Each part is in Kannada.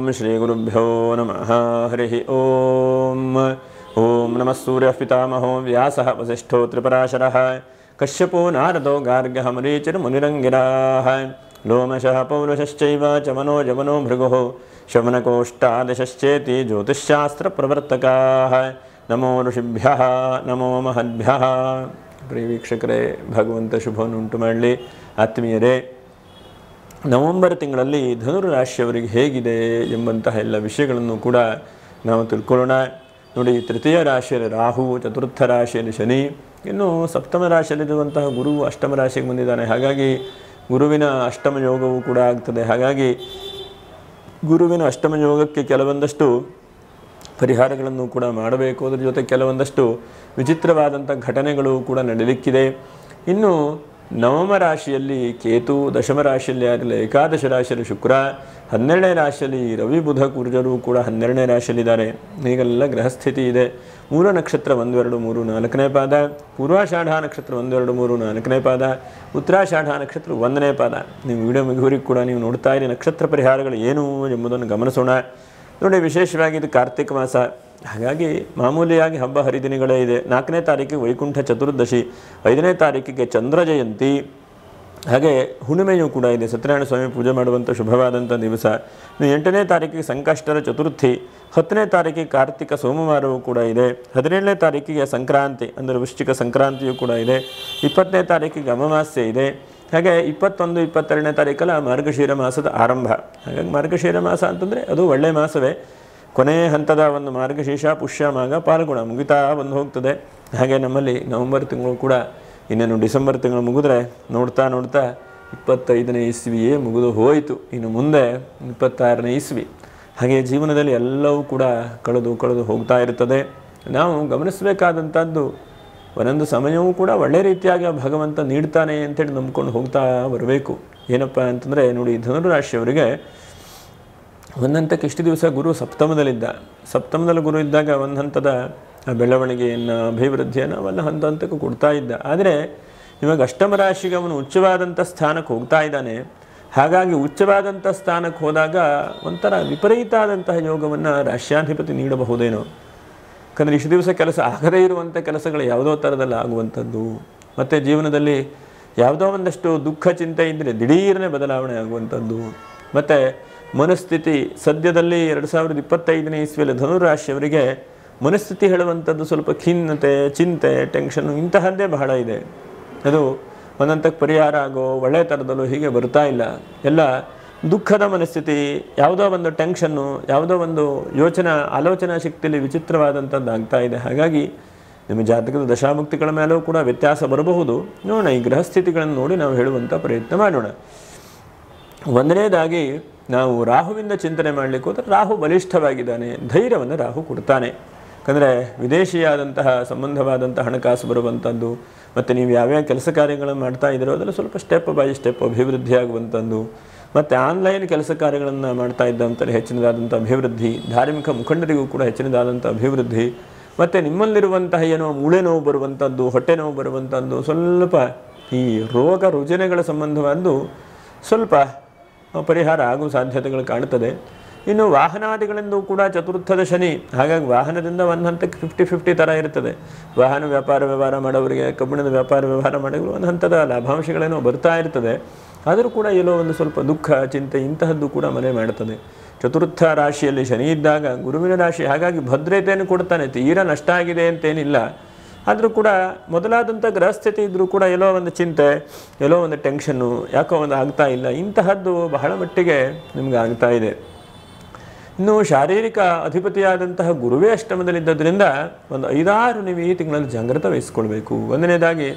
ಓಂ ಶ್ರೀ ಗುರುಭ್ಯೋ ನಮಃ ಹರಿ ಓಂ ಓಂ ನಮಃ ಸೂರ್ಯಃ ಪಿತಾಮಹೋ ವ್ಯಾಸಃ ವಸಿಷ್ಠೋ ತ್ರಿಪರಾಶರಃ ಕಶ್ಯಪೋ ನಾರದೋ ಗಾರ್ಗ್ಯಃ ಮರೀಚಿರ್ಮುನಿರಂಗಿರಾಃ ಲೋಮಶಃ ಪೌರುಷಶ್ಚೈವ ಚಮನೋ ಜಮನೋ ಭೃಗುಃ ಶಮನಕೋಷ್ಟಾದಶಶ್ಚೇತಿ ಜ್ಯೋತಿಷ್ಶಾಸ್ತ್ರಪ್ರವರ್ತಕಾಃ ನಮೋ ಋಷಿಭ್ಯಃ ನಮೋ ಮಹದ್ಭ್ಯಃ. ಪ್ರಿಯ ವೀಕ್ಷಕರೇ, ಭಗವಂತ ಶುಭವನ್ನುಂಟು ಮಾಡಲಿ. ಆತ್ಮೀಯರೇ, ನವೆಂಬರ್ ತಿಂಗಳಲ್ಲಿ ಧನುರ್ ರಾಶಿಯವರಿಗೆ ಹೇಗಿದೆ ಎಂಬಂತಹ ಎಲ್ಲ ವಿಷಯಗಳನ್ನು ಕೂಡ ನಾವು ತಿಳ್ಕೊಳ್ಳೋಣ. ನೋಡಿ, ತೃತೀಯ ರಾಶಿಯಲ್ಲಿ ರಾಹು, ಚತುರ್ಥ ರಾಶಿಯಲ್ಲಿ ಶನಿ, ಇನ್ನು ಸಪ್ತಮ ರಾಶಿಯಲ್ಲಿರುವಂತಹ ಗುರು ಅಷ್ಟಮ ರಾಶಿಗೆ ಬಂದಿದ್ದಾನೆ. ಹಾಗಾಗಿ ಗುರುವಿನ ಅಷ್ಟಮ ಯೋಗವೂ ಕೂಡ ಆಗ್ತದೆ. ಹಾಗಾಗಿ ಗುರುವಿನ ಅಷ್ಟಮ ಯೋಗಕ್ಕೆ ಕೆಲವೊಂದಷ್ಟು ಪರಿಹಾರಗಳನ್ನು ಕೂಡ ಮಾಡಬೇಕು. ಅದರ ಜೊತೆ ಕೆಲವೊಂದಷ್ಟು ವಿಚಿತ್ರವಾದಂಥ ಘಟನೆಗಳು ಕೂಡ ನಡೆಯಲಿಕ್ಕಿದೆ. ಇನ್ನು ನವಮ ರಾಶಿಯಲ್ಲಿ ಕೇತು, ದಶಮ ರಾಶಿಯಲ್ಲಿ ಆಗಲಿ ಏಕಾದಶ ರಾಶಿಯಲ್ಲಿ ಶುಕ್ರ, 12ನೇ ರಾಶಿಯಲ್ಲಿ ರವಿ ಬುಧ ಕುರ್ಜರು ಕೂಡ 12ನೇ ರಾಶಿಯಲ್ಲಿದ್ದಾರೆ. ಹೀಗೆಲ್ಲ ಗ್ರಹಸ್ಥಿತಿ ಇದೆ. ಮೂಲ ನಕ್ಷತ್ರ 1, 2, 3, 4ನೇ ಪಾದ, ಪೂರ್ವಾಷಾಢ ನಕ್ಷತ್ರ 1, 2, 3, 4ನೇ ಪಾದ, ಉತ್ತರಾಷಾಢ ನಕ್ಷತ್ರ 1ನೇ ಪಾದ. ನೀವು ವಿಡಿಯೋ ಮುಗಿವರಿಗೆ ಕೂಡ ನೀವು ನೋಡ್ತಾ ಇರಿ ನಕ್ಷತ್ರ ಪರಿಹಾರಗಳು ಏನು ಎಂಬುದನ್ನು ಗಮನಿಸೋಣ. ನೋಡಿ, ವಿಶೇಷವಾಗಿ ಇದು ಕಾರ್ತಿಕ ಮಾಸ. ಹಾಗಾಗಿ ಮಾಮೂಲಿಯಾಗಿ ಹಬ್ಬ ಹರಿದಿನಗಳೇ ಇದೆ. 4ನೇ ತಾರೀಕಿಗೆ ವೈಕುಂಠ ಚತುರ್ದಶಿ, 5ನೇ ತಾರೀಕಿಗೆ ಚಂದ್ರ ಜಯಂತಿ, ಹಾಗೆ ಹುಣ್ಣಿಮೆಯೂ ಕೂಡ ಇದೆ. ಸತ್ಯನಾರಾಯಣ ಸ್ವಾಮಿ ಪೂಜೆ ಮಾಡುವಂಥ ಶುಭವಾದಂಥ ದಿವಸ. 8ನೇ ತಾರೀಕಿಗೆ ಸಂಕಷ್ಟರ ಚತುರ್ಥಿ, 10ನೇ ತಾರೀಕಿಗೆ ಕಾರ್ತಿಕ ಸೋಮವಾರವೂ ಕೂಡ ಇದೆ. 17ನೇ ತಾರೀಕಿಗೆ ಸಂಕ್ರಾಂತಿ ಅಂದರೆ ವೃಶ್ಚಿಕ ಸಂಕ್ರಾಂತಿಯೂ ಕೂಡ ಇದೆ. 20ನೇ ತಾರೀಕಿಗೆ ಅಮಾವಾಸ್ಯೆ ಇದೆ. ಹಾಗೆ 21, 22ನೇ ತಾರೀಕಲ್ಲ ಮಾರ್ಗಶೀರ ಮಾಸದ ಆರಂಭ. ಹಾಗಾಗಿ ಮಾರ್ಗಶೀರ ಮಾಸ ಅಂತಂದರೆ ಅದು ಒಳ್ಳೆಯ ಮಾಸವೇ. ಕೊನೆಯ ಹಂತದ ಒಂದು ಮಾರ್ಗಶೀರ್ಷ, ಪುಷ್ಯ, ಮಾಘ, ಪಾಲ್ಗುಣ ಮುಗಿತಾ ಬಂದು ಹೋಗ್ತದೆ. ಹಾಗೆ ನಮ್ಮಲ್ಲಿ ನವೆಂಬರ್ ತಿಂಗಳು ಕೂಡ ಇನ್ನೇನು ಡಿಸೆಂಬರ್ ತಿಂಗಳು ಮುಗಿದ್ರೆ ನೋಡ್ತಾ 25ನೇ ಇಸ್ವಿಯೇ ಮುಗಿದು ಹೋಯಿತು. ಇನ್ನು ಮುಂದೆ 26ನೇ ಇಸ್ವಿ. ಹಾಗೆ ಜೀವನದಲ್ಲಿ ಎಲ್ಲವೂ ಕೂಡ ಕಳೆದು ಹೋಗ್ತಾ ಇರ್ತದೆ. ನಾವು ಗಮನಿಸಬೇಕಾದಂಥದ್ದು, ಒಂದೊಂದು ಸಮಯವೂ ಕೂಡ ಒಳ್ಳೆ ರೀತಿಯಾಗಿ ಭಗವಂತ ನೀಡ್ತಾನೆ ಅಂತೇಳಿ ನಂಬ್ಕೊಂಡು ಹೋಗ್ತಾ ಬರಬೇಕು. ಏನಪ್ಪ ಅಂತಂದರೆ, ನೋಡಿ, ಧನುರಾಶಿಯವರಿಗೆ ಒಂದು ಹಂತಕ್ಕೆ ಇಷ್ಟು ದಿವಸ ಗುರು ಸಪ್ತಮದಲ್ಲಿ ಗುರು ಇದ್ದಾಗ ಒಂದು ಹಂತದ ಬೆಳವಣಿಗೆಯನ್ನು, ಅಭಿವೃದ್ಧಿಯನ್ನು ಅವೆಲ್ಲ ಹಂತಕ್ಕೂ ಕೊಡ್ತಾ ಇದ್ದ. ಆದರೆ ಇವಾಗ ಅಷ್ಟಮ ರಾಶಿಗೆ ಅವನು ಉಚ್ಚವಾದಂಥ ಸ್ಥಾನಕ್ಕೆ ಹೋಗ್ತಾ ಇದ್ದಾನೆ. ಹಾಗಾಗಿ ಉಚ್ಚವಾದಂಥ ಸ್ಥಾನಕ್ಕೆ ಹೋದಾಗ ಒಂಥರ ವಿಪರೀತ ಆದಂತಹ ಯೋಗವನ್ನು ರಾಶ್ಯಾಧಿಪತಿ ನೀಡಬಹುದೇನೋ. ಯಾಕಂದರೆ ಇಷ್ಟು ದಿವಸ ಕೆಲಸ ಆಗದೇ ಇರುವಂಥ ಕೆಲಸಗಳು ಯಾವುದೋ ಥರದಲ್ಲಿ ಆಗುವಂಥದ್ದು, ಮತ್ತು ಜೀವನದಲ್ಲಿ ಯಾವುದೋ ಒಂದಷ್ಟು ದುಃಖ ಚಿಂತೆ ಇದ್ದರೆ ದಿಢೀರನೇ ಬದಲಾವಣೆ ಆಗುವಂಥದ್ದು, ಮತ್ತು ಮನಸ್ಥಿತಿ ಸದ್ಯದಲ್ಲಿ 2025ನೇ ಇಸ್ವಿಯಲ್ಲಿ ಧನುರಾಶಿಯವರಿಗೆ ಮನಸ್ಥಿತಿ ಹೇಳುವಂಥದ್ದು ಸ್ವಲ್ಪ ಖಿನ್ನತೆ, ಚಿಂತೆ, ಟೆನ್ಷನ್ನು ಇಂತಹದ್ದೇ ಬಹಳ ಇದೆ. ಅದು ಒಂದಂತಕ್ಕೆ ಪರಿಹಾರ ಆಗೋ ಒಳ್ಳೆಯ ಥರದಲ್ಲೂ ಹೀಗೆ ಬರ್ತಾ ಇಲ್ಲ. ಎಲ್ಲ ದುಃಖದ ಮನಸ್ಥಿತಿ, ಯಾವುದೋ ಒಂದು ಟೆನ್ಷನ್ನು, ಯಾವುದೋ ಒಂದು ಆಲೋಚನಾ ಶಕ್ತಿಯಲ್ಲಿ ವಿಚಿತ್ರವಾದಂಥದ್ದು ಆಗ್ತಾ ಇದೆ. ಹಾಗಾಗಿ ನಿಮ್ಮ ಜಾತಕದ ದಶಾಭುಕ್ತಿಗಳ ಮೇಲೂ ಕೂಡ ವ್ಯತ್ಯಾಸ ಬರಬಹುದು. ನೋಡೋಣ, ಈ ಗ್ರಹಸ್ಥಿತಿಗಳನ್ನು ನೋಡಿ ನಾವು ಹೇಳುವಂಥ ಪ್ರಯತ್ನ ಮಾಡೋಣ. ಒಂದನೇದಾಗಿ ನಾವು ರಾಹುವಿಂದ ಚಿಂತನೆ ಮಾಡಲಿಕ್ಕೆ ಹೋದರೆ, ರಾಹು ಬಲಿಷ್ಠವಾಗಿದ್ದಾನೆ, ಧೈರ್ಯವನ್ನು ರಾಹು ಕೊಡ್ತಾನೆ. ಯಾಕಂದರೆ ವಿದೇಶಿಯಾದಂತಹ ಸಂಬಂಧವಾದಂಥ ಹಣಕಾಸು ಬರುವಂಥದ್ದು, ಮತ್ತು ನೀವು ಯಾವ್ಯಾವ ಕೆಲಸ ಕಾರ್ಯಗಳನ್ನು ಮಾಡ್ತಾ ಇದ್ದೀರೋ ಅದರಲ್ಲಿ ಸ್ವಲ್ಪ ಸ್ಟೆಪ್ ಬೈ ಸ್ಟೆಪ್ ಅಭಿವೃದ್ಧಿ ಆಗುವಂಥದ್ದು, ಮತ್ತು ಆನ್ಲೈನ್ ಕೆಲಸ ಕಾರ್ಯಗಳನ್ನು ಮಾಡ್ತಾ ಇದ್ದಂಥಲ್ಲಿ ಹೆಚ್ಚಿನದಾದಂಥ ಅಭಿವೃದ್ಧಿ, ಧಾರ್ಮಿಕ ಮುಖಂಡರಿಗೂ ಕೂಡ ಹೆಚ್ಚಿನದಾದಂಥ ಅಭಿವೃದ್ಧಿ, ಮತ್ತು ನಿಮ್ಮಲ್ಲಿರುವಂತಹ ಏನೋ ಮೂಳೆ ನೋವು ಬರುವಂಥದ್ದು, ಹೊಟ್ಟೆ ನೋವು ಬರುವಂಥದ್ದು, ಸ್ವಲ್ಪ ಈ ರೋಗ ರುಜಿನಗಳ ಸಂಬಂಧವಾದ್ದು ಸ್ವಲ್ಪ ಪರಿಹಾರ ಆಗುವ ಸಾಧ್ಯತೆಗಳು ಕಾಣುತ್ತದೆ. ಇನ್ನು ವಾಹನಾದಿಗಳೆಂದು ಕೂಡ ಚತುರ್ಥದ ಶನಿ. ಹಾಗಾಗಿ ವಾಹನದಿಂದ ಒಂದು ಹಂತಕ್ಕೆ 50-50 ಥರ ಇರ್ತದೆ. ವಾಹನ ವ್ಯವಹಾರ ಮಾಡೋರಿಗೆ, ಕಬ್ಬಿಣದ ವ್ಯವಹಾರ ಮಾಡೋರು ಒಂದು ಹಂತದ ಲಾಭಾಂಶಗಳೇನೋ ಬರ್ತಾ ಇರ್ತದೆ. ಆದರೂ ಕೂಡ ಎಲ್ಲೋ ಒಂದು ಸ್ವಲ್ಪ ದುಃಖ, ಚಿಂತೆ ಇಂತಹದ್ದು ಕೂಡ ಮನೆ ಮಾಡ್ತದೆ. ಚತುರ್ಥ ರಾಶಿಯಲ್ಲಿ ಶನಿ ಇದ್ದಾಗ ಗುರುವಿನ ರಾಶಿ, ಹಾಗಾಗಿ ಭದ್ರತೆಯನ್ನು ಕೊಡ್ತಾನೆ. ತೀರಾ ನಷ್ಟ ಆಗಿದೆ ಅಂತೇನಿಲ್ಲ. ಆದರೂ ಕೂಡ ಮೊದಲಾದಂಥ ಗ್ರಹಸ್ಥಿತಿ ಇದ್ದರೂ ಕೂಡ ಎಲ್ಲೋ ಒಂದು ಚಿಂತೆ, ಎಲ್ಲೋ ಒಂದು ಟೆನ್ಷನ್ನು, ಯಾಕೋ ಒಂದು ಆಗ್ತಾ ಇಲ್ಲ, ಇಂತಹದ್ದು ಬಹಳ ಮಟ್ಟಿಗೆ ನಿಮ್ಗೆ ಆಗ್ತಾ ಇದೆ. ಇನ್ನು ಶಾರೀರಿಕ ಅಧಿಪತಿಯಾದಂತಹ ಗುರುವೇ ಅಷ್ಟಮದಲ್ಲಿದ್ದರಿಂದ ಒಂದು 5-6 ನೀವು ಈ ತಿಂಗಳಲ್ಲಿ ಜಾಗ್ರತೆ ವಹಿಸ್ಕೊಳ್ಬೇಕು. ಒಂದನೇದಾಗಿ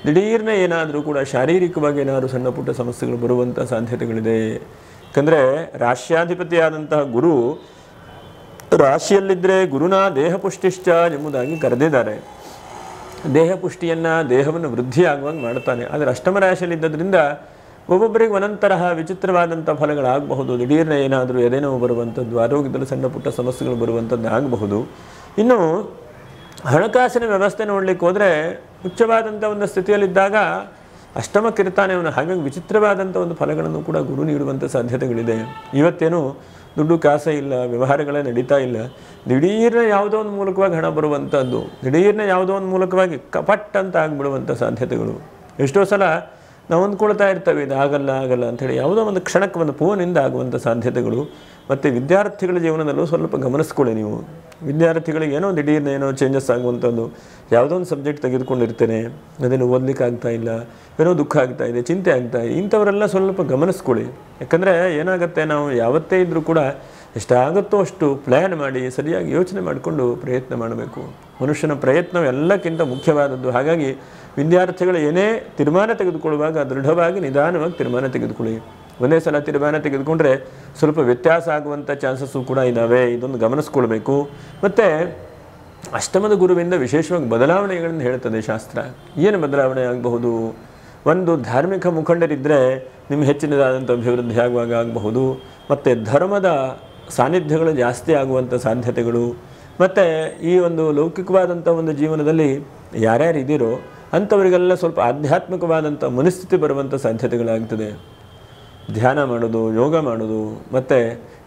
ದಿಢೀರ್ನೇ ಏನಾದರೂ ಕೂಡ ಶಾರೀರಿಕವಾಗಿ ಏನಾದರೂ ಸಣ್ಣ ಪುಟ್ಟ ಸಮಸ್ಯೆಗಳು ಬರುವಂಥ ಸಾಧ್ಯತೆಗಳಿದೆ. ಯಾಕಂದರೆ ರಾಶ್ಯಾಧಿಪತಿಯಾದಂತಹ ಗುರು ರಾಶಿಯಲ್ಲಿದ್ದರೆ ಗುರುನ ದೇಹ ಪುಷ್ಟಿಶ್ಚ ಎಂಬುದಾಗಿ ಕರೆದಿದ್ದಾರೆ. ದೇಹ ಪುಷ್ಟಿಯನ್ನು, ದೇಹವನ್ನು ವೃದ್ಧಿಯಾಗುವಾಗ ಮಾಡ್ತಾನೆ. ಆದರೆ ಅಷ್ಟಮ ರಾಶಿಯಲ್ಲಿದ್ದರಿಂದ ಒಬ್ಬೊಬ್ಬರಿಗೆ ಒಂದೊಂದು ವಿಚಿತ್ರವಾದಂಥ ಫಲಗಳಾಗಬಹುದು. ದಿಢೀರ್ನೇ ಏನಾದರೂ ಎದೆನೋವು ಬರುವಂಥದ್ದು, ಆರೋಗ್ಯದಲ್ಲಿ ಸಣ್ಣ ಪುಟ್ಟ ಸಮಸ್ಯೆಗಳು ಬರುವಂಥದ್ದು ಆಗಬಹುದು. ಇನ್ನು ಹಣಕಾಸಿನ ವ್ಯವಸ್ಥೆ ನೋಡಲಿಕ್ಕೆ ಹೋದರೆ ಉಚ್ಚವಾದಂಥ ಒಂದು ಸ್ಥಿತಿಯಲ್ಲಿದ್ದಾಗ ಅಷ್ಟಮಕ್ಕಿರ್ತಾನೆ ಅವನು. ಹಾಗಾಗಿ ವಿಚಿತ್ರವಾದಂಥ ಒಂದು ಫಲಗಳನ್ನು ಕೂಡ ಗುರು ನೀಡುವಂಥ ಸಾಧ್ಯತೆಗಳಿದೆ. ಇವತ್ತೇನು ದುಡ್ಡು ಕಾಸೇ ಇಲ್ಲ, ವ್ಯವಹಾರಗಳೇ ನಡೀತಾ ಇಲ್ಲ. ದಿಢೀರ್ನ ಯಾವುದೋ ಒಂದು ಮೂಲಕವಾಗಿ ಹಣ ಬರುವಂಥದ್ದು, ದಿಢೀರ್ನ ಯಾವುದೋ ಒಂದು ಮೂಲಕವಾಗಿ ಕಪಟ್ ಅಂತ ಆಗಿಬಿಡುವಂಥ ಸಾಧ್ಯತೆಗಳು. ಎಷ್ಟೋ ಸಲ ನಾವು ಅಂದ್ಕೊಳ್ತಾ ಇರ್ತೇವೆ ಇದು ಆಗಲ್ಲ ಅಂಥೇಳಿ, ಯಾವುದೋ ಒಂದು ಕ್ಷಣಕ್ಕೆ ಒಂದು ಫೋನಿಂದ ಆಗುವಂಥ ಸಾಧ್ಯತೆಗಳು. ಮತ್ತು ವಿದ್ಯಾರ್ಥಿಗಳ ಜೀವನದಲ್ಲೂ ಸ್ವಲ್ಪ ಗಮನಿಸ್ಕೊಳ್ಳಿ ನೀವು. ವಿದ್ಯಾರ್ಥಿಗಳಿಗೆ ಏನೋ ದಿಢೀರ್ನ ಏನೋ ಚೇಂಜಸ್ ಆಗುವಂಥದ್ದು, ಯಾವುದೋ ಒಂದು ಸಬ್ಜೆಕ್ಟ್ ತೆಗೆದುಕೊಂಡಿರ್ತೇನೆ, ಅದನ್ನು ಓದಲಿಕ್ಕೆ ಆಗ್ತಾ ಇಲ್ಲ, ಏನೋ ದುಃಖ ಆಗ್ತಾ ಇದೆ, ಚಿಂತೆ ಆಗ್ತಾ ಇದೆ, ಇಂಥವರೆಲ್ಲ ಸ್ವಲ್ಪ ಗಮನಿಸ್ಕೊಳ್ಳಿ. ಯಾಕಂದರೆ ಏನಾಗುತ್ತೆ, ನಾವು ಯಾವತ್ತೇ ಇದ್ದರೂ ಕೂಡ ಎಷ್ಟಾಗುತ್ತೋ ಅಷ್ಟು ಪ್ಲ್ಯಾನ್ ಮಾಡಿ ಸರಿಯಾಗಿ ಯೋಚನೆ ಮಾಡಿಕೊಂಡು ಪ್ರಯತ್ನ ಮಾಡಬೇಕು. ಮನುಷ್ಯನ ಪ್ರಯತ್ನವು ಎಲ್ಲಕ್ಕಿಂತ ಮುಖ್ಯವಾದದ್ದು. ಹಾಗಾಗಿ ವಿದ್ಯಾರ್ಥಿಗಳು ಏನೇ ತೀರ್ಮಾನ ತೆಗೆದುಕೊಳ್ಳುವಾಗ ದೃಢವಾಗಿ ನಿಧಾನವಾಗಿ ತೀರ್ಮಾನ ತೆಗೆದುಕೊಳ್ಳಿ. ಒಂದೇ ಸಲ ತೀರ್ಮಾನ ತೆಗೆದುಕೊಂಡ್ರೆ ಸ್ವಲ್ಪ ವ್ಯತ್ಯಾಸ ಆಗುವಂಥ ಚಾನ್ಸಸ್ಸು ಕೂಡ ಇದ್ದಾವೆ. ಇದೊಂದು ಗಮನಿಸ್ಕೊಳ್ಬೇಕು. ಮತ್ತು ಅಷ್ಟಮದ ಗುರುವಿಂದ ವಿಶೇಷವಾಗಿ ಬದಲಾವಣೆಗಳನ್ನು ಹೇಳ್ತದೆ ಶಾಸ್ತ್ರ. ಏನು ಬದಲಾವಣೆ ಆಗಬಹುದು? ಒಂದು ಧಾರ್ಮಿಕ ಮುಖಂಡರಿದ್ದರೆ ನಿಮ್ಮ ಹೆಚ್ಚಿನದಾದಂಥ ಅಭಿವೃದ್ಧಿ ಆಗುವಾಗ ಆಗಬಹುದು. ಮತ್ತು ಧರ್ಮದ ಸಾನ್ನಿಧ್ಯಗಳು ಜಾಸ್ತಿ ಆಗುವಂಥ ಸಾಧ್ಯತೆಗಳು. ಮತ್ತು ಈ ಒಂದು ಲೌಕಿಕವಾದಂಥ ಒಂದು ಜೀವನದಲ್ಲಿ ಯಾರ್ಯಾರು ಇದ್ದೀರೋ ಅಂಥವರಿಗೆಲ್ಲ ಸ್ವಲ್ಪ ಆಧ್ಯಾತ್ಮಿಕವಾದಂಥ ಮನಸ್ಥಿತಿ ಬರುವಂಥ ಸಾಧ್ಯತೆಗಳಾಗ್ತದೆ. ಧ್ಯಾನ ಮಾಡೋದು, ಯೋಗ ಮಾಡೋದು, ಮತ್ತು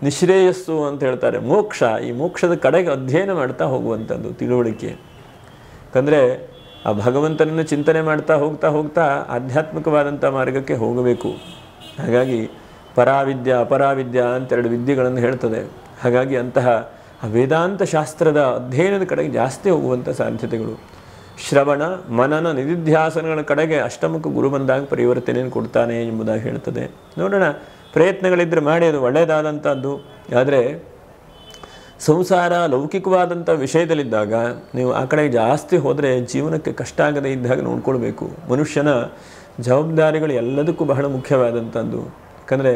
ನಿಶ್ರೇಯಸ್ಸು ಅಂತ ಹೇಳ್ತಾರೆ, ಮೋಕ್ಷ. ಈ ಮೋಕ್ಷದ ಕಡೆಗೆ ಅಧ್ಯಯನ ಮಾಡ್ತಾ ಹೋಗುವಂಥದ್ದು ತಿಳುವಳಿಕೆ. ಯಾಕಂದರೆ ಆ ಭಗವಂತನನ್ನು ಚಿಂತನೆ ಮಾಡ್ತಾ ಹೋಗ್ತಾ ಆಧ್ಯಾತ್ಮಿಕವಾದಂಥ ಮಾರ್ಗಕ್ಕೆ ಹೋಗಬೇಕು. ಹಾಗಾಗಿ ಪರಾವಿದ್ಯಾ ಅಪರಾವಿದ್ಯಾ ಅಂತೆರಡು ವಿದ್ಯೆಗಳನ್ನು ಹೇಳ್ತದೆ. ಹಾಗಾಗಿ ಅಂತಹ ವೇದಾಂತ ಶಾಸ್ತ್ರದ ಅಧ್ಯಯನದ ಕಡೆಗೆ ಜಾಸ್ತಿ ಹೋಗುವಂಥ ಸಾಧ್ಯತೆಗಳು. ಶ್ರವಣ ಮನನ ನಿಧಿಧ್ಯಾಸನಗಳ ಕಡೆಗೆ ಅಷ್ಟಮಕ್ಕೆ ಗುರು ಬಂದಾಗ ಪರಿವರ್ತನೆಯನ್ನು ಕೊಡ್ತಾನೆ ಎಂಬುದಾಗಿ ಹೇಳ್ತದೆ. ನೋಡೋಣ, ಪ್ರಯತ್ನಗಳಿದ್ದರೆ ಮಾಡಿ, ಅದು ಒಳ್ಳೆಯದಾದಂಥದ್ದು. ಆದರೆ ಸಂಸಾರ ಲೌಕಿಕವಾದಂಥ ವಿಷಯದಲ್ಲಿದ್ದಾಗ ನೀವು ಆ ಕಡೆಗೆ ಜಾಸ್ತಿ ಹೋದರೆ ಜೀವನಕ್ಕೆ ಕಷ್ಟ ಆಗದೇ ಇದ್ದಾಗ ನೋಡ್ಕೊಳ್ಬೇಕು. ಮನುಷ್ಯನ ಜವಾಬ್ದಾರಿಗಳು ಎಲ್ಲದಕ್ಕೂ ಬಹಳ ಮುಖ್ಯವಾದಂಥದ್ದು. ಯಾಕಂದರೆ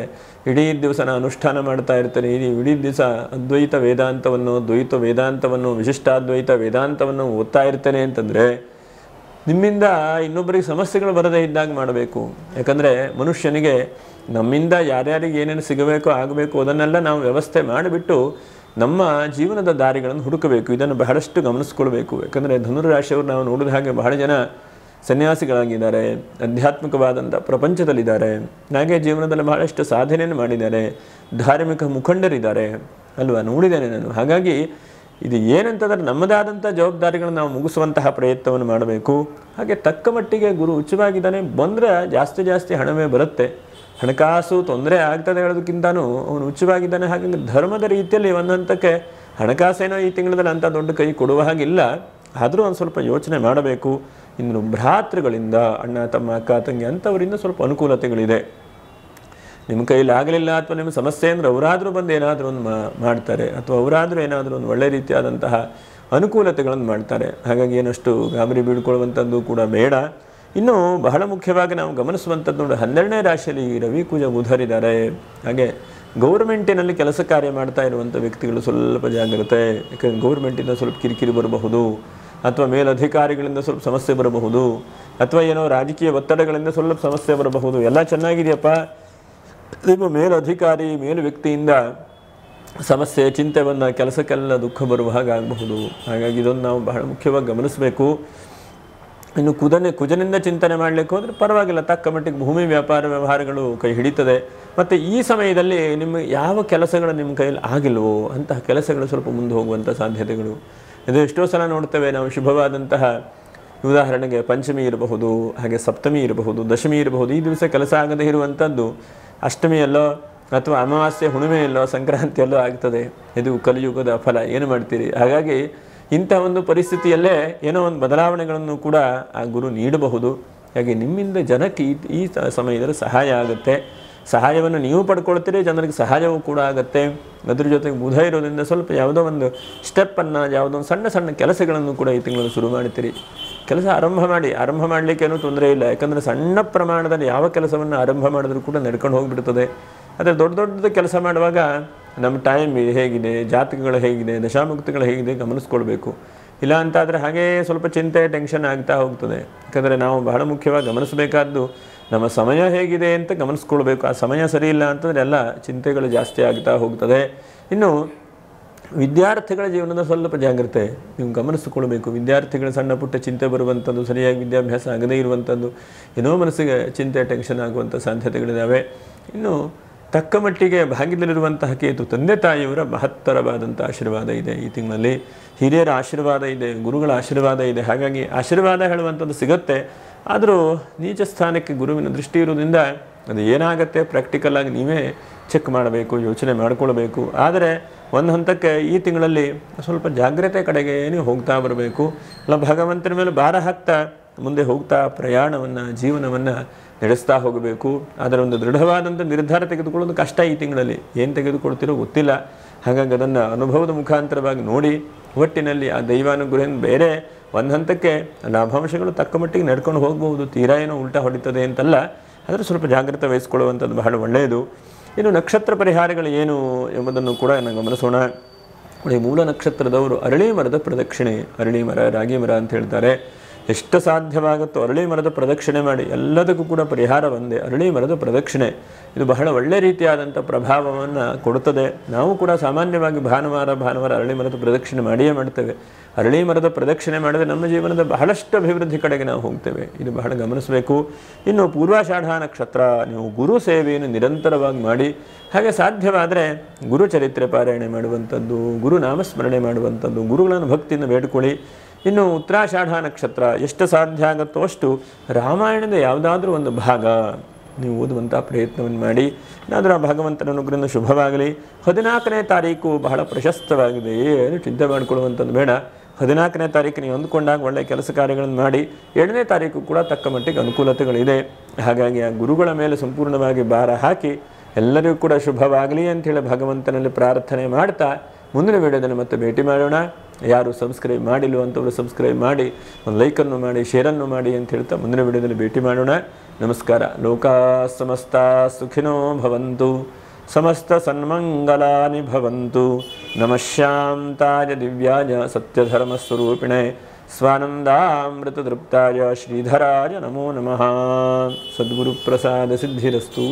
ಇಡೀ ದಿವಸ ನಾನು ಅನುಷ್ಠಾನ ಮಾಡ್ತಾ ಇರ್ತೇನೆ, ಇಡೀ ದಿವಸ ಅದ್ವೈತ ವೇದಾಂತವನ್ನು, ದ್ವೈತ ವೇದಾಂತವನ್ನು, ವಿಶಿಷ್ಟಾದ್ವೈತ ವೇದಾಂತವನ್ನು ಓದ್ತಾ ಇರ್ತೇನೆ ಅಂತಂದರೆ ನಿಮ್ಮಿಂದ ಇನ್ನೊಬ್ಬರಿಗೆ ಸಮಸ್ಯೆಗಳು ಬರದೇ ಇದ್ದಾಗ ಮಾಡಬೇಕು. ಯಾಕಂದರೆ ಮನುಷ್ಯನಿಗೆ ನಮ್ಮಿಂದ ಯಾರ್ಯಾರಿಗೆ ಏನೇನು ಸಿಗಬೇಕೋ ಆಗಬೇಕು ಅದನ್ನೆಲ್ಲ ನಾವು ವ್ಯವಸ್ಥೆ ಮಾಡಿಬಿಟ್ಟು ನಮ್ಮ ಜೀವನದ ದಾರಿಗಳನ್ನು ಹುಡುಕಬೇಕು. ಇದನ್ನು ಬಹಳಷ್ಟು ಗಮನಿಸ್ಕೊಳ್ಬೇಕು. ಯಾಕಂದರೆ ಧನುರಾಶಿಯವರು ನಾವು ನೋಡಿದ ಹಾಗೆ ಬಹಳ ಜನ ಸನ್ಯಾಸಿಗಳಾಗಿದ್ದಾರೆ, ಆಧ್ಯಾತ್ಮಿಕವಾದಂಥ ಪ್ರಪಂಚದಲ್ಲಿದ್ದಾರೆ, ಹಾಗೆ ಜೀವನದಲ್ಲಿ ಬಹಳಷ್ಟು ಸಾಧನೆಯನ್ನು ಮಾಡಿದ್ದಾರೆ, ಧಾರ್ಮಿಕ ಮುಖಂಡರಿದ್ದಾರೆ ಅಲ್ವಾ, ನೋಡಿದ್ದೇನೆ ನಾನು. ಹಾಗಾಗಿ ಇದು ಏನಂತಂದರೆ ನಮ್ಮದಾದಂಥ ಜವಾಬ್ದಾರಿಗಳನ್ನು ನಾವು ಮುಗಿಸುವಂತಹ ಪ್ರಯತ್ನವನ್ನು ಮಾಡಬೇಕು. ಹಾಗೆ ತಕ್ಕ ಮಟ್ಟಿಗೆ ಗುರು ಉಚ್ಚವಾಗಿದ್ದಾನೆ ಬಂದರೆ ಜಾಸ್ತಿ ಹಣವೇ ಬರುತ್ತೆ. ಹಣಕಾಸು ತೊಂದರೆ ಆಗ್ತದೆ ಹೇಳೋದಕ್ಕಿಂತನೂ ಅವನು ಉಚ್ಚವಾಗಿದ್ದಾನೆ. ಹಾಗಾಗಿ ಧರ್ಮದ ರೀತಿಯಲ್ಲಿ ಒಂದಂತಕ್ಕೆ ಹಣಕಾಸೇನೋ ಈ ತಿಂಗಳಲ್ಲಿ ಅಂಥ ದೊಡ್ಡ ಕೈ ಕೊಡುವ ಹಾಗಿಲ್ಲ, ಆದರೂ ಒಂದು ಸ್ವಲ್ಪ ಯೋಚನೆ ಮಾಡಬೇಕು. ಇನ್ನು ಭ್ರಾತೃಗಳಿಂದ, ಅಣ್ಣ ತಮ್ಮ ಅಕ್ಕ ತಂಗಿ ಅಂಥವರಿಂದ ಸ್ವಲ್ಪ ಅನುಕೂಲತೆಗಳಿದೆ. ನಿಮ್ಮ ಕೈಯಲ್ಲಿ ಆಗಲಿಲ್ಲ ಅಥವಾ ನಿಮ್ಮ ಸಮಸ್ಯೆ ಅಂದರೆ ಅವರಾದರೂ ಬಂದು ಏನಾದರೂ ಒಂದು ಮಾಡ್ತಾರೆ, ಅಥವಾ ಅವರಾದರೂ ಏನಾದರೂ ಒಂದು ಒಳ್ಳೆ ರೀತಿಯಾದಂತಹ ಅನುಕೂಲತೆಗಳನ್ನು ಮಾಡ್ತಾರೆ. ಹಾಗಾಗಿ ಏನಷ್ಟು ಗಾಬರಿ ಬೀಳ್ಕೊಳ್ಳುವಂಥದ್ದು ಕೂಡ ಬೇಡ. ಇನ್ನು ಬಹಳ ಮುಖ್ಯವಾಗಿ ನಾವು ಗಮನಿಸುವಂಥದ್ದು ನೋಡಿ, 12ನೇ ರಾಶಿಯಲ್ಲಿ ರವಿ ಕುಜ ಬುಧರಿದ್ದಾರೆ. ಹಾಗೆ ಗೌರ್ಮೆಂಟಿನಲ್ಲಿ ಕೆಲಸ ಕಾರ್ಯ ಮಾಡ್ತಾ ಇರುವಂಥ ವ್ಯಕ್ತಿಗಳು ಸ್ವಲ್ಪ ಜಾಗ್ರತೆ. ಯಾಕಂದರೆ ಗೌರ್ಮೆಂಟಿಂದ ಸ್ವಲ್ಪ ಕಿರಿಕಿರಿ ಬರಬಹುದು, ಅಥವಾ ಮೇಲಧಿಕಾರಿಗಳಿಂದ ಸ್ವಲ್ಪ ಸಮಸ್ಯೆ ಬರಬಹುದು, ಅಥವಾ ಏನೋ ರಾಜಕೀಯ ಒತ್ತಡಗಳಿಂದ ಸ್ವಲ್ಪ ಸಮಸ್ಯೆ ಬರಬಹುದು. ಎಲ್ಲ ಚೆನ್ನಾಗಿದೆಯಪ್ಪ, ನಿಮ್ಮ ಮೇಲಧಿಕಾರಿ ಮೇಲು ವ್ಯಕ್ತಿಯಿಂದ ಸಮಸ್ಯೆ ಚಿಂತೆ ಬಂದ ಕೆಲಸಕ್ಕೆಲ್ಲ ದುಃಖ ಬರುವ ಹಾಗಾಗಬಹುದು. ಹಾಗಾಗಿ ಇದನ್ನು ನಾವು ಬಹಳ ಮುಖ್ಯವಾಗಿ ಗಮನಿಸಬೇಕು. ಇನ್ನು ಕುಜನಿಂದ ಚಿಂತನೆ ಮಾಡಲಿಕ್ಕೆ ಹೋದರೆ ಪರವಾಗಿಲ್ಲ, ತಕ್ಕ ಮಟ್ಟಿಗೆ ಭೂಮಿ ವ್ಯಾಪಾರ ವ್ಯವಹಾರಗಳು ಕೈ ಹಿಡಿತದೆ. ಮತ್ತು ಈ ಸಮಯದಲ್ಲಿ ನಿಮ್ಮ ಯಾವ ಕೆಲಸಗಳು ನಿಮ್ಮ ಕೈಯಲ್ಲಿ ಆಗಿಲ್ವೋ ಅಂತಹ ಕೆಲಸಗಳು ಸ್ವಲ್ಪ ಮುಂದೆ ಹೋಗುವಂಥ ಸಾಧ್ಯತೆಗಳು. ಇದು ಎಷ್ಟೋ ಸಲ ನೋಡ್ತೇವೆ ನಾವು. ಶುಭವಾದಂತಹ ಉದಾಹರಣೆಗೆ ಪಂಚಮಿ ಇರಬಹುದು, ಹಾಗೆ ಸಪ್ತಮಿ ಇರಬಹುದು, ದಶಮಿ ಇರಬಹುದು. ಈ ದಿವಸ ಕೆಲಸ ಆಗದೇ ಇರುವಂಥದ್ದು ಅಷ್ಟಮಿಯಲ್ಲೋ ಅಥವಾ ಅಮಾವಾಸ್ಯೆ ಹುಣ್ಣಿಮೆಯಲ್ಲೋ ಸಂಕ್ರಾಂತಿಯಲ್ಲೋ ಆಗ್ತದೆ. ಇದು ಕಲಿಯುಗದ ಫಲ, ಏನು ಮಾಡ್ತೀರಿ? ಹಾಗಾಗಿ ಇಂಥ ಒಂದು ಪರಿಸ್ಥಿತಿಯಲ್ಲೇ ಏನೋ ಒಂದು ಬದಲಾವಣೆಗಳನ್ನು ಕೂಡ ಆ ಗುರು ನೀಡಬಹುದು. ಹಾಗೆ ನಿಮ್ಮಿಂದ ಜನಕ್ಕೆ ಈ ಸಮಯದಲ್ಲಿ ಸಹಾಯ ಆಗುತ್ತೆ. ಸಹಾಯವನ್ನು ನೀವು ಪಡ್ಕೊಳ್ತೀರಿ, ಜನರಿಗೆ ಸಹಾಯವೂ ಕೂಡ ಆಗುತ್ತೆ. ಅದ್ರ ಜೊತೆಗೆ ಬುಧ ಇರೋದ್ರಿಂದ ಸ್ವಲ್ಪ ಯಾವುದೋ ಒಂದು ಸ್ಟೆಪ್ಪನ್ನು, ಯಾವುದೋ ಒಂದು ಸಣ್ಣ ಕೆಲಸಗಳನ್ನು ಕೂಡ ಈ ತಿಂಗಳಲ್ಲಿ ಶುರು ಮಾಡ್ತೀರಿ. ಕೆಲಸ ಆರಂಭ ಮಾಡಲಿಕ್ಕೇನೂ ತೊಂದರೆ ಇಲ್ಲ. ಯಾಕಂದರೆ ಸಣ್ಣ ಪ್ರಮಾಣದಲ್ಲಿ ಯಾವ ಕೆಲಸವನ್ನು ಆರಂಭ ಮಾಡಿದ್ರೂ ಕೂಡ ನಡ್ಕೊಂಡು ಹೋಗಿಬಿಡ್ತದೆ. ಆದರೆ ದೊಡ್ಡ ಕೆಲಸ ಮಾಡುವಾಗ ನಮ್ಮ ಟೈಮ್ ಹೇಗಿದೆ, ಜಾತಕಗಳು ಹೇಗಿದೆ, ದಶಾಮುಕ್ತಿಗಳು ಹೇಗಿದೆ ಗಮನಿಸ್ಕೊಳ್ಬೇಕು. ಇಲ್ಲ ಅಂತಾದರೆ ಹಾಗೇ ಸ್ವಲ್ಪ ಚಿಂತೆ ಟೆನ್ಷನ್ ಆಗ್ತಾ ಹೋಗ್ತದೆ. ಯಾಕಂದರೆ ನಾವು ಬಹಳ ಮುಖ್ಯವಾಗಿ ಗಮನಿಸಬೇಕಾದ್ದು ನಮ್ಮ ಸಮಯ ಹೇಗಿದೆ ಅಂತ ಗಮನಿಸ್ಕೊಳ್ಬೇಕು. ಆ ಸಮಯ ಸರಿ ಇಲ್ಲ ಅಂತಂದರೆ ಎಲ್ಲ ಚಿಂತೆಗಳು ಜಾಸ್ತಿ ಆಗ್ತಾ ಹೋಗ್ತದೆ. ಇನ್ನು ವಿದ್ಯಾರ್ಥಿಗಳ ಜೀವನದ ಸ್ವಲ್ಪ ಜಾಗ್ರತೆ ನೀವು ಗಮನಿಸಿಕೊಳ್ಬೇಕು. ವಿದ್ಯಾರ್ಥಿಗಳ ಸಣ್ಣ ಪುಟ್ಟ ಚಿಂತೆ ಬರುವಂಥದ್ದು, ಸರಿಯಾಗಿ ವಿದ್ಯಾಭ್ಯಾಸ ಆಗದೇ ಇರುವಂಥದ್ದು, ಏನೋ ಮನಸ್ಸಿಗೆ ಚಿಂತೆ ಟೆನ್ಷನ್ ಆಗುವಂಥ ಸಾಧ್ಯತೆಗಳಿದ್ದಾವೆ. ಇನ್ನು ತಕ್ಕ ಮಟ್ಟಿಗೆ ಭಾಗ್ಯದಲ್ಲಿರುವಂತಹ ಕೇತು ತಂದೆ ತಾಯಿಯವರ ಮಹತ್ತರವಾದಂಥ ಆಶೀರ್ವಾದ ಇದೆ ಈ ತಿಂಗಳಲ್ಲಿ. ಹಿರಿಯರ ಆಶೀರ್ವಾದ ಇದೆ, ಗುರುಗಳ ಆಶೀರ್ವಾದ ಇದೆ. ಹಾಗಾಗಿ ಆಶೀರ್ವಾದ ಹೇಳುವಂಥದ್ದು ಸಿಗುತ್ತೆ. ಆದರೂ ನೀಚ ಸ್ಥಾನಕ್ಕೆ ಗುರುವಿನ ದೃಷ್ಟಿ ಇರೋದ್ರಿಂದ ಅದು ಏನಾಗುತ್ತೆ ಪ್ರಾಕ್ಟಿಕಲ್ ಆಗಿ ನೀವೇ ಚೆಕ್ ಮಾಡಬೇಕು, ಯೋಚನೆ ಮಾಡಿಕೊಳ್ಬೇಕು. ಆದರೆ ಒಂದು ಹಂತಕ್ಕೆ ಈ ತಿಂಗಳಲ್ಲಿ ಸ್ವಲ್ಪ ಜಾಗ್ರತೆ ಕಡೆಗೆ ಹೋಗ್ತಾ ಬರಬೇಕು. ಅಲ್ಲ, ಭಗವಂತನ ಮೇಲೆ ಭಾರ ಹಾಕ್ತಾ ಮುಂದೆ ಹೋಗ್ತಾ ಪ್ರಯಾಣವನ್ನು, ಜೀವನವನ್ನು ನಡೆಸ್ತಾ ಹೋಗಬೇಕು. ಅದರ ಒಂದು ದೃಢವಾದಂಥ ನಿರ್ಧಾರ ತೆಗೆದುಕೊಳ್ಳೋದು ಕಷ್ಟ ಈ ತಿಂಗಳಲ್ಲಿ. ಏನು ತೆಗೆದುಕೊಳ್ತಿರೋ ಗೊತ್ತಿಲ್ಲ. ಹಾಗಾಗಿ ಅದನ್ನು ಅನುಭವದ ಮುಖಾಂತರವಾಗಿ ನೋಡಿ ಒಟ್ಟಿನಲ್ಲಿ ಆ ದೈವಾನುಗ್ರಹ ಬೇರೆ ಒಂದು ಹಂತಕ್ಕೆ ಲಾಭಾಂಶಗಳು ತಕ್ಕ ಮಟ್ಟಿಗೆ ನಡ್ಕೊಂಡು ಹೋಗ್ಬೋದು. ತೀರಾ ಏನೋ ಉಲ್ಟಾ ಹೊಡಿತದೆ ಅಂತಲ್ಲ, ಆದರೆ ಸ್ವಲ್ಪ ಜಾಗ್ರತೆ ವಹಿಸ್ಕೊಳ್ಳುವಂಥದ್ದು ಬಹಳ ಒಳ್ಳೆಯದು. ಇನ್ನು ನಕ್ಷತ್ರ ಪರಿಹಾರಗಳು ಏನು ಎಂಬುದನ್ನು ಕೂಡ ನಾವು ಗಮನಿಸೋಣ. ಮೂಲ ನಕ್ಷತ್ರದವರು ಅರಳಿ ಮರದ ಪ್ರದಕ್ಷಿಣೆ, ಅರಳಿ ಮರ, ರಾಗಿ ಮರ ಅಂತ ಹೇಳ್ತಾರೆ. ಎಷ್ಟು ಸಾಧ್ಯವಾಗುತ್ತೋ ಅರಳಿ ಮರದ ಪ್ರದಕ್ಷಿಣೆ ಮಾಡಿ. ಎಲ್ಲದಕ್ಕೂ ಕೂಡ ಪರಿಹಾರ ಒಂದೇ, ಅರಳಿ ಮರದ ಪ್ರದಕ್ಷಿಣೆ. ಇದು ಬಹಳ ಒಳ್ಳೆ ರೀತಿಯಾದಂಥ ಪ್ರಭಾವವನ್ನು ಕೊಡುತ್ತದೆ. ನಾವು ಕೂಡ ಸಾಮಾನ್ಯವಾಗಿ ಭಾನುವಾರ ಅರಳಿ ಮರದ ಪ್ರದಕ್ಷಿಣೆ ಮಾಡಿಯೇ ಮಾಡ್ತೇವೆ. ಅರಳಿ ಮರದ ಪ್ರದಕ್ಷಿಣೆ ಮಾಡಿದರೆ ನಮ್ಮ ಜೀವನದ ಬಹಳಷ್ಟು ಅಭಿವೃದ್ಧಿ ಕಡೆಗೆ ನಾವು ಹೋಗ್ತೇವೆ. ಇದು ಬಹಳ ಗಮನಿಸಬೇಕು. ಇನ್ನು ಪೂರ್ವಾಷಾಢ ನಕ್ಷತ್ರ, ನೀವು ಗುರು ಸೇವೆಯನ್ನು ನಿರಂತರವಾಗಿ ಮಾಡಿ. ಹಾಗೆ ಸಾಧ್ಯವಾದರೆ ಗುರು ಚರಿತ್ರೆ ಪಾರಾಯಣೆ ಮಾಡುವಂಥದ್ದು, ಗುರು ನಾಮಸ್ಮರಣೆ ಮಾಡುವಂಥದ್ದು, ಗುರುಗಳನ್ನು ಭಕ್ತಿಯಿಂದ ಬೇಡಿಕೊಳ್ಳಿ. ಇನ್ನು ಉತ್ತರಾಷಾಢ ನಕ್ಷತ್ರ, ಎಷ್ಟು ಸಾಧ್ಯ ಆಗುತ್ತೋ ಅಷ್ಟು ರಾಮಾಯಣದ ಯಾವುದಾದ್ರೂ ಒಂದು ಭಾಗ ನೀವು ಓದುವಂಥ ಪ್ರಯತ್ನವನ್ನು ಮಾಡಿ. ಏನಾದರೂ ಆ ಭಗವಂತನ ಅನುಗ್ರಹದಿಂದ ಶುಭವಾಗಲಿ. 14ನೇ ತಾರೀಕು ಬಹಳ ಪ್ರಶಸ್ತವಾಗಿದೆ, ಏನು ಚಿಂತೆ ಮಾಡಿಕೊಳ್ಳುವಂಥದ್ದು ಬೇಡ. 14ನೇ ತಾರೀಕು ನೀವು ಅಂದುಕೊಂಡಾಗ ಒಳ್ಳೆಯ ಕೆಲಸ ಕಾರ್ಯಗಳನ್ನು ಮಾಡಿ. 7ನೇ ತಾರೀಕು ಕೂಡ ತಕ್ಕ ಮಟ್ಟಿಗೆ ಅನುಕೂಲತೆಗಳಿದೆ. ಹಾಗಾಗಿ ಆ ಗುರುಗಳ ಮೇಲೆ ಸಂಪೂರ್ಣವಾಗಿ ಭಾರ ಹಾಕಿ ಎಲ್ಲರಿಗೂ ಕೂಡ ಶುಭವಾಗಲಿ ಅಂಥೇಳಿ ಭಗವಂತನಲ್ಲಿ ಪ್ರಾರ್ಥನೆ ಮಾಡ್ತಾ ಮುಂದಿನ ವಿಡಿಯೋದಲ್ಲಿ ಮತ್ತೆ ಭೇಟಿ ಮಾಡೋಣ. ಯಾರು ಸಬ್ಸ್ಕ್ರೈಬ್ ಮಾಡಿಲ್ಲ ಅಂತವರು ಸಬ್ಸ್ಕ್ರೈಬ್ ಮಾಡಿ, ಒಂದು ಲೈಕನ್ನು ಮಾಡಿ, ಶೇರನ್ನು ಮಾಡಿ ಅಂತ ಹೇಳ್ತಾ ಮುಂದಿನ ವಿಡಿಯೋದಲ್ಲಿ ಭೇಟಿ ಮಾಡೋಣ. ನಮಸ್ಕಾರ. ಲೋಕಾ ಸಮಸ್ತ ಸುಖಿನೋ ಭವಂತು, ಸಮಸ್ತ ಸನ್ಮಂಗಲಾನಿ ಭವಂತು. ನಮಃ ಶಾಂತಾಯ ದಿವ್ಯಾಯ ಸತ್ಯಧರ್ಮಸ್ವರೂಪಿಣೆ ಸ್ವಾನಂದಾಮೃತದೃಪ್ತಾಯ ಶ್ರೀಧರಾಯ ನಮೋ ನಮಃ. ಸದ್ಗುರು ಪ್ರಸಾದ ಸಿದ್ಧಿರಸ್ತು.